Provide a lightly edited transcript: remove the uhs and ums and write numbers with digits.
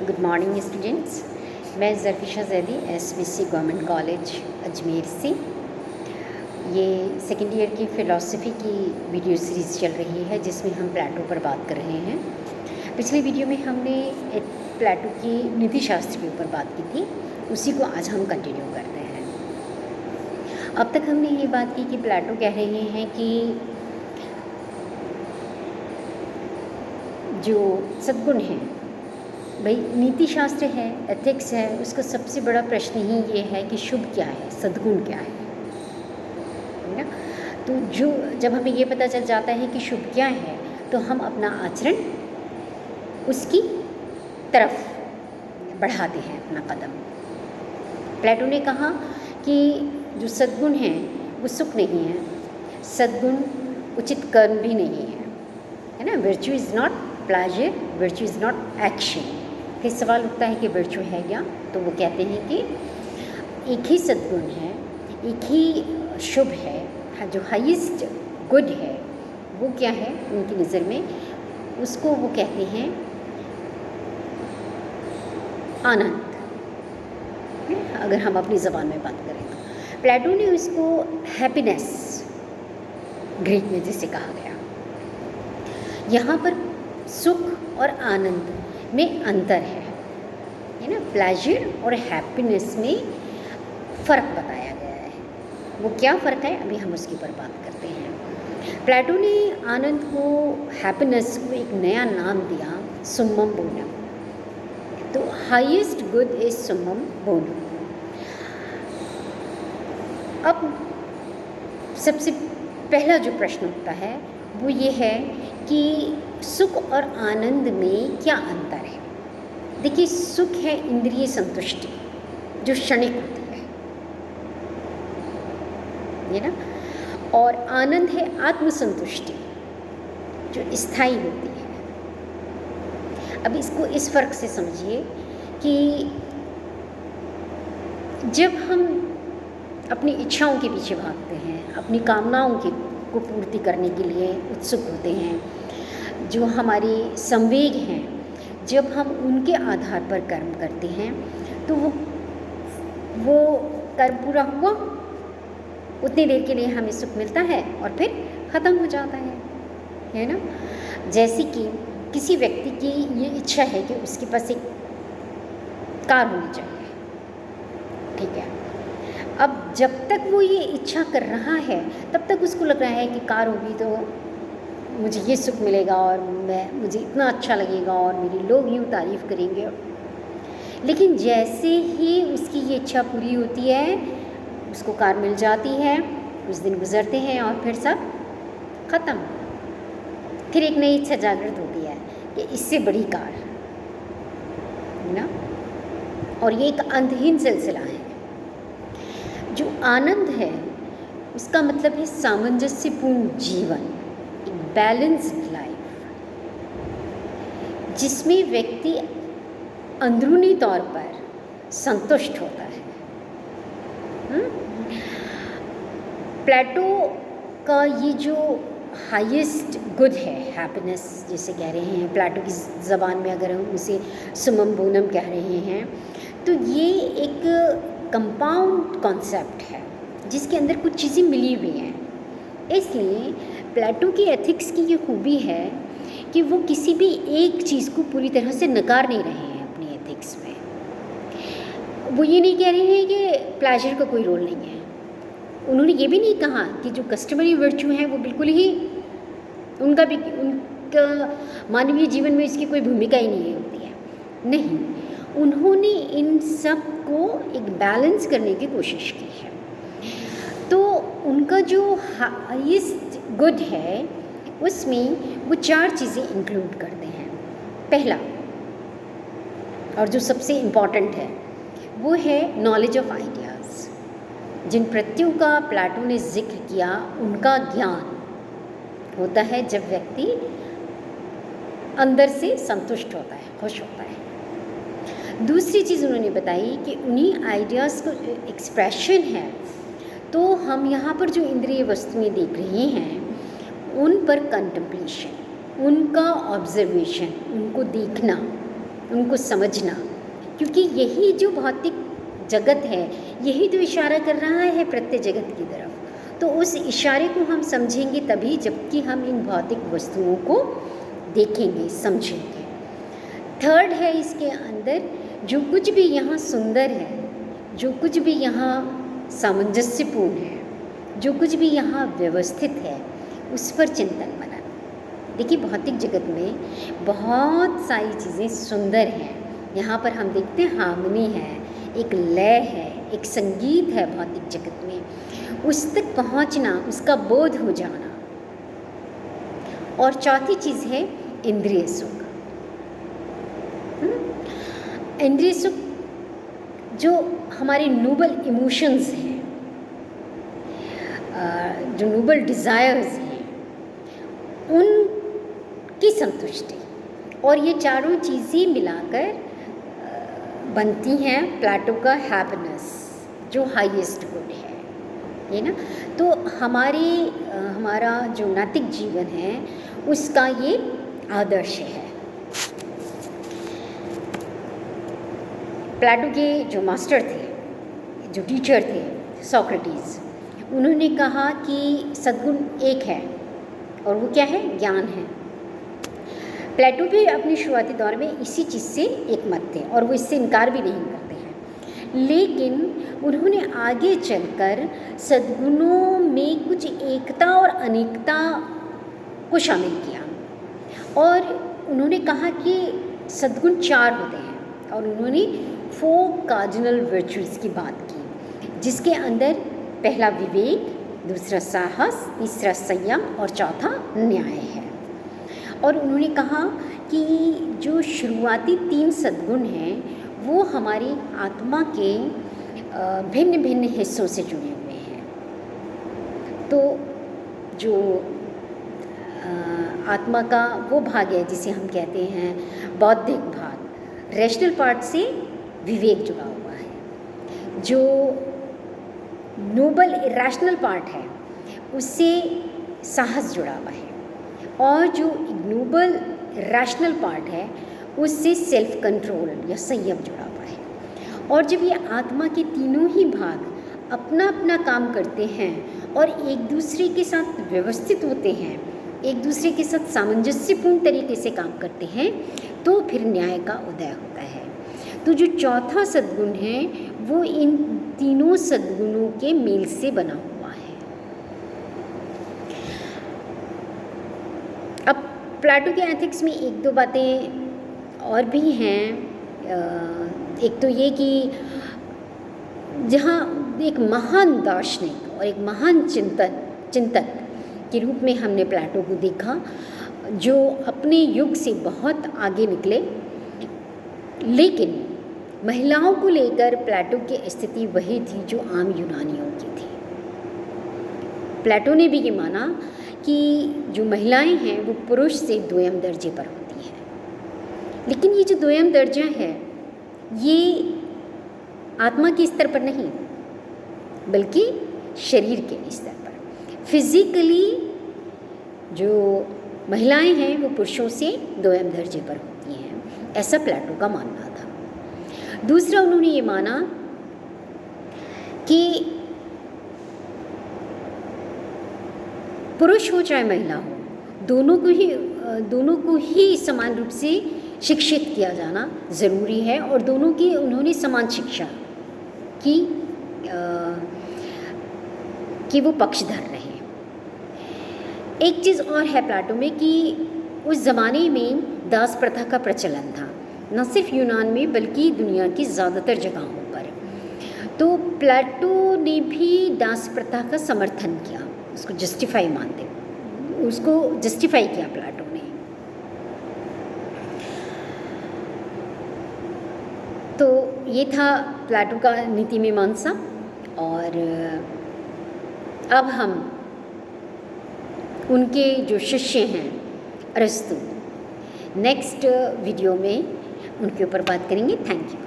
Good morning students. मैं Zarfisha Zaidi SBC government college Ajmer से। ये सेकेंड ईयर की फ़िलासफ़ी की वीडियो सीरीज़ चल रही है जिसमें हम प्लेटो पर बात कर रहे हैं। पिछली वीडियो में हमने प्लेटो की नीति शास्त्र के ऊपर बात की थी, उसी को आज हम कंटिन्यू करते हैं। अब तक हमने ये बात की कि प्लेटो कह रहे हैं कि जो सद्गुण हैं, भाई नीति शास्त्र है, एथिक्स है, उसका सबसे बड़ा प्रश्न ही ये है कि शुभ क्या है, सद्गुण क्या है ना। तो जो जब हमें ये पता चल जाता है कि शुभ क्या है तो हम अपना आचरण उसकी तरफ बढ़ाते हैं अपना कदम। प्लेटो ने कहा कि जो सद्गुण हैं वो सुख नहीं है, सद्गुण उचित कर्म भी नहीं है ना। Virtue is not pleasure, virtue is not action. फिर सवाल उठता है कि वर्च्यू है क्या, तो वो कहते हैं कि एक ही सद्गुण है, एक ही शुभ है, जो हाईएस्ट गुड है वो क्या है उनकी नज़र में, उसको वो कहते हैं आनंद। अगर हम अपनी ज़बान में बात करें तो प्लेटो ने उसको हैप्पीनेस ग्रीक में जिसे कहा गया। यहाँ पर सुख और आनंद में अंतर है ना। प्लेजर और हैप्पीनेस में फ़र्क बताया गया है। वो क्या फ़र्क है अभी हम उसके ऊपर बात करते हैं। प्लेटो ने आनंद को, हैप्पीनेस को एक नया नाम दिया, सुम्मम बोनम। तो हाईएस्ट गुड इज सुम्मम बोनम। अब सबसे पहला जो प्रश्न उठता है वो ये है कि सुख और आनंद में क्या अंतर है। देखिए, सुख है इंद्रिय संतुष्टि जो क्षणिक होती है, ये ना, और आनंद है आत्मसंतुष्टि जो स्थायी होती है। अब इसको इस फर्क से समझिए कि जब हम अपनी इच्छाओं के पीछे भागते हैं, अपनी कामनाओं को पूर्ति करने के लिए उत्सुक होते हैं, जो हमारी संवेग हैं, जब हम उनके आधार पर कर्म करते हैं तो वो कर्म पूरा हुआ, उतनी देर के लिए हमें सुख मिलता है और फिर ख़त्म हो जाता है ना। जैसे कि किसी व्यक्ति की ये इच्छा है कि उसके पास एक कार होनी चाहिए, ठीक है। अब जब तक वो ये इच्छा कर रहा है तब तक उसको लग रहा है कि कार होगी तो मुझे ये सुख मिलेगा और मुझे इतना अच्छा लगेगा और मेरे लोग यूँ तारीफ़ करेंगे। लेकिन जैसे ही उसकी ये इच्छा पूरी होती है, उसको कार मिल जाती है, कुछ दिन गुजरते हैं और फिर सब ख़त्म। फिर एक नई इच्छा जागृत होती है कि इससे बड़ी कार, है ना। और ये एक अंतहीन सिलसिला है। जो आनंद है उसका मतलब है सामंजस्यपूर्ण जीवन, बैलेंस्ड लाइफ, जिसमें व्यक्ति अंदरूनी तौर पर संतुष्ट होता है। प्लेटो का ये जो हाईएस्ट गुड है, हैप्पीनेस जिसे कह रहे हैं, प्लेटो की ज़बान में अगर हम उसे सुम्मम बोनम कह रहे हैं, तो ये एक कंपाउंड कॉन्सेप्ट है जिसके अंदर कुछ चीज़ें मिली हुई हैं। इसलिए प्लेटो की एथिक्स की ये खूबी है कि वो किसी भी एक चीज़ को पूरी तरह से नकार नहीं रहे हैं अपनी एथिक्स में। वो ये नहीं कह रहे हैं कि प्लेजर का कोई रोल नहीं है। उन्होंने ये भी नहीं कहा कि जो कस्टमरी वर्च्यू हैं वो बिल्कुल ही उनका मानवीय जीवन में इसकी कोई भूमिका ही नहीं होती है। नहीं, उन्होंने इन सब को एक बैलेंस करने की कोशिश की है। तो उनका जो हाईएस्ट गुड है उसमें वो 4 चीज़ें इंक्लूड करते हैं। पहला और जो सबसे इम्पॉर्टेंट है वो है नॉलेज ऑफ आइडियाज़। जिन प्रत्ययों का प्लेटो ने जिक्र किया उनका ज्ञान होता है जब व्यक्ति अंदर से संतुष्ट होता है, खुश होता है। दूसरी चीज़ उन्होंने बताई कि उन्हीं आइडियाज़ को एक्सप्रेशन है, तो हम यहाँ पर जो इंद्रिय वस्तुएं देख रहे हैं उन पर कंटेम्पलेशन, उनका ऑब्जर्वेशन, उनको देखना, उनको समझना, क्योंकि यही जो भौतिक जगत है यही तो इशारा कर रहा है प्रत्येक जगत की तरफ। तो उस इशारे को हम समझेंगे तभी जबकि हम इन भौतिक वस्तुओं को देखेंगे, समझेंगे। थर्ड है इसके अंदर, जो कुछ भी यहाँ सुंदर है, जो कुछ भी यहाँ सामंजस्यपूर्ण है, जो कुछ भी यहाँ व्यवस्थित है, उस पर चिंतन मनन। देखिए भौतिक जगत में बहुत सारी चीज़ें सुंदर हैं। यहाँ पर हम देखते हैं हार्मनी है, एक लय है, एक संगीत है भौतिक जगत में, उस तक पहुँचना, उसका बोध हो जाना। और चौथी चीज़ है इंद्रिय सुख। इंद्रिय सुख जो हमारे नोबल इमोशंस हैं, जो नोबल डिज़ायर्स हैं, उनकी संतुष्टि, और ये चारों चीज़ें मिलाकर बनती हैं प्लेटो का हैप्पीनेस, जो हाईएस्ट गुड है ना। तो हमारा जो नैतिक जीवन है उसका ये आदर्श है। प्लेटो के जो मास्टर थे, जो टीचर थे, सोक्रेटिस, उन्होंने कहा कि सद्गुण एक है, और वो क्या है? ज्ञान है। प्लेटो भी अपने शुरुआती दौर में इसी चीज़ से एक मत थे और वो इससे इनकार भी नहीं करते हैं, लेकिन उन्होंने आगे चलकर सद्गुणों में कुछ एकता और अनेकता को शामिल किया, और उन्होंने कहा कि सद्गुण 4 होते हैं, और उन्होंने 4 कार्डिनल वर्चुअस की बात की, जिसके अंदर पहला विवेक, दूसरा साहस, तीसरा संयम और चौथा न्याय है। और उन्होंने कहा कि जो शुरुआती 3 सद्गुण हैं वो हमारी आत्मा के भिन्न भिन्न हिस्सों से जुड़े हुए हैं। तो जो आत्मा का वो भाग है जिसे हम कहते हैं बौद्धिक भाग, रैशनल पार्ट से विवेक जुड़ा हुआ है। जो नोबल इरेशनल पार्ट है उससे साहस जुड़ा हुआ है, और जो इग्नोबल रैशनल पार्ट है उससे सेल्फ कंट्रोल या संयम जुड़ा हुआ है। और जब ये आत्मा के तीनों ही भाग अपना अपना काम करते हैं और एक दूसरे के साथ व्यवस्थित होते हैं, एक दूसरे के साथ सामंजस्यपूर्ण तरीके से काम करते हैं, तो फिर न्याय का उदय होता है। तो जो चौथा सद्गुण है वो इन तीनों सद्गुणों के मेल से बना हुआ है। अब प्लेटो के एथिक्स में 1-2 बातें और भी हैं। एक तो ये कि जहाँ एक महान दार्शनिक और एक महान चिंतक के रूप में हमने प्लेटो को देखा, जो अपने युग से बहुत आगे निकले, लेकिन महिलाओं को लेकर प्लेटो की स्थिति वही थी जो आम यूनानियों की थी। प्लेटो ने भी ये माना कि जो महिलाएं हैं वो पुरुष से 2m दर्जे पर होती हैं, लेकिन ये जो 2m दर्जा है ये आत्मा के स्तर पर नहीं बल्कि शरीर के स्तर पर, फिजिकली जो महिलाएं हैं वो पुरुषों से 2m दर्जे पर होती हैं, ऐसा प्लेटो का मानना था। दूसरा उन्होंने ये माना कि पुरुष हो चाहे महिला हो, दोनों को ही समान रूप से शिक्षित किया जाना ज़रूरी है, और दोनों की उन्होंने समान शिक्षा कि वो पक्षधर रहे। एक चीज़ और है प्लेटो में कि उस ज़माने में दास प्रथा का प्रचलन था, न सिर्फ यूनान में बल्कि दुनिया की ज़्यादातर जगहों पर। तो प्लेटो ने भी दास प्रथा का समर्थन किया, उसको जस्टिफाई किया प्लेटो ने। तो ये था प्लेटो का नीति मीमांसा। और अब हम उनके जो शिष्य हैं अरस्तु, नेक्स्ट वीडियो में उनके ऊपर बात करेंगे। Thank you.